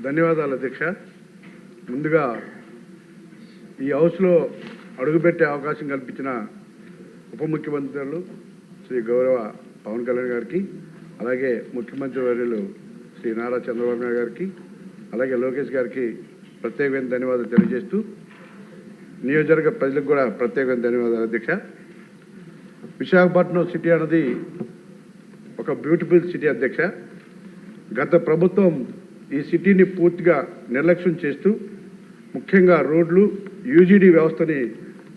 ధన్యవాదాలు అధ్యక్ష. ముందుగా ఈ హౌస్లో అడుగుపెట్టే అవకాశం కల్పించిన ఉప ముఖ్యమంత్రులు శ్రీ గౌరవ పవన్ కళ్యాణ్ గారికి, అలాగే ముఖ్యమంత్రి వర్యులు శ్రీ నారా చంద్రబాబు నాయుడు గారికి, అలాగే లోకేష్ గారికి ప్రత్యేకమైన ధన్యవాదాలు తెలియజేస్తూ, నియోజకవర్గ ప్రజలకు కూడా ప్రత్యేకమైన ధన్యవాదాలు అధ్యక్ష. విశాఖపట్నం సిటీ అన్నది ఒక బ్యూటిఫుల్ సిటీ అధ్యక్ష. గత ప్రభుత్వం ఈ సిటీని పూర్తిగా నిర్లక్ష్యం చేస్తూ ముఖ్యంగా రోడ్లు, యూజీడీ వ్యవస్థని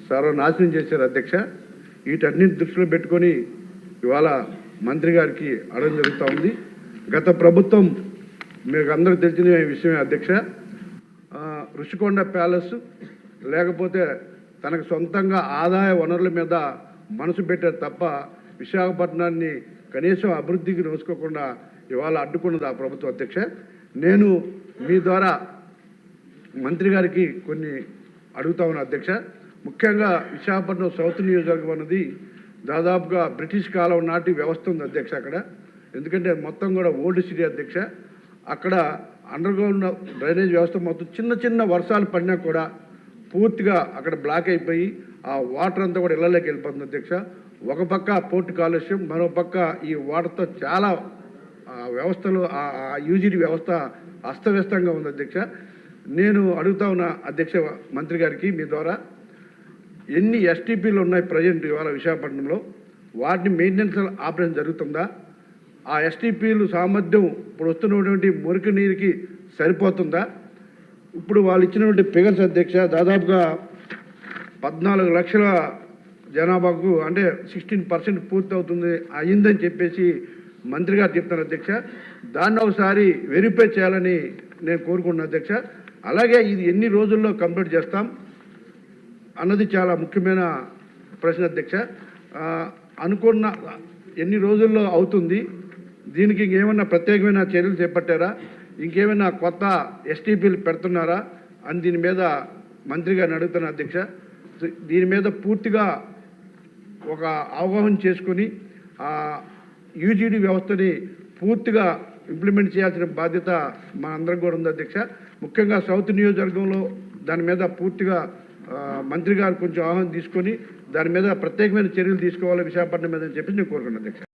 సర్వనాశనం చేశారు అధ్యక్ష. వీటన్నిటి దృష్టిలో పెట్టుకొని ఇవాళ మంత్రి గారికి అడగడం జరుగుతూ ఉంది. గత ప్రభుత్వం మీకు అందరికీ తెలిసిన విషయమే అధ్యక్ష. రుషికొండ ప్యాలెస్ లేకపోతే తనకు సొంతంగా ఆదాయ వనరుల మీద మనసు పెట్టారు తప్ప విశాఖపట్నాన్ని కనీసం అభివృద్ధికి నోచుకోకుండా ఇవాళ అడ్డుకున్నది ఆ ప్రభుత్వం అధ్యక్ష. నేను మీ ద్వారా మంత్రి గారికి కొన్ని అడుగుతా ఉన్నా అధ్యక్ష. ముఖ్యంగా విశాఖపట్నం సౌత్ నియోజకవర్గం అన్నది దాదాపుగా బ్రిటిష్ కాలం నాటి వ్యవస్థ ఉంది అధ్యక్ష అక్కడ. ఎందుకంటే మొత్తం కూడా ఓల్డ్ సిటీ అధ్యక్ష. అక్కడ అండర్గ్రౌండ్ డ్రైనేజ్ వ్యవస్థ మొత్తం చిన్న చిన్న వర్షాలు పడినా కూడా పూర్తిగా అక్కడ బ్లాక్ అయిపోయి ఆ వాటర్ అంతా కూడా ఇళ్లలోకి వెళ్ళిపోతుంది అధ్యక్ష. ఒక పక్క పోర్టు కాలుష్యం, మరో పక్క ఈ వాటర్తో చాలా వ్యవస్థలు ఆ యూజీడీ వ్యవస్థ అస్తవ్యస్తంగా ఉంది అధ్యక్ష. నేను అడుగుతా ఉన్న అధ్యక్ష మంత్రి గారికి మీ ద్వారా, ఎన్ని ఎస్టీపీలు ఉన్నాయి ప్రజెంట్ ఇవాళ విశాఖపట్నంలో, వాటిని మెయింటెనెన్స్ ఆపరేషన్ జరుగుతుందా? ఆ ఎస్టీపీలు సామర్థ్యం ఇప్పుడు వస్తున్నటువంటి మురికి నీరుకి సరిపోతుందా? ఇప్పుడు వాళ్ళు ఇచ్చినటువంటి ఫిగర్స్ అధ్యక్ష దాదాపుగా 14 లక్షల జనాభాకు అంటే 16% పూర్తి అవుతుంది అయిందని చెప్పేసి మంత్రి గారు చెప్తారు అధ్యక్ష. దాన్ని ఒకసారి వెరిఫై చేయాలని నేను కోరుకుంటున్నాను అధ్యక్ష. అలాగే ఇది ఎన్ని రోజుల్లో కంప్లీట్ చేస్తాం అన్నది చాలా ముఖ్యమైన ప్రశ్న అధ్యక్ష. అనుకున్న ఎన్ని రోజుల్లో అవుతుంది? దీనికి ఇంకేమైనా ప్రత్యేకమైన చర్యలు చేపట్టారా? ఇంకేమైనా కొత్త ఎస్టీపీలు పెడుతున్నారా అని దీని మీద మంత్రి గారిని అడుగుతున్నా అధ్యక్ష. దీని మీద పూర్తిగా ఒక అవగాహన చేసుకుని యూజీడీ వ్యవస్థని పూర్తిగా ఇంప్లిమెంట్ చేయాల్సిన బాధ్యత మనందరం కూడా ఉంది అధ్యక్ష. ముఖ్యంగా సౌత్ నియోజకవర్గంలో దాని మీద పూర్తిగా మంత్రి గారు కొంచెం ఆహ్వానం తీసుకొని దాని మీద ప్రత్యేకమైన చర్యలు తీసుకోవాలి విశాఖపట్నం మీద అని చెప్పి నేను కోరుకున్నాను అధ్యక్ష.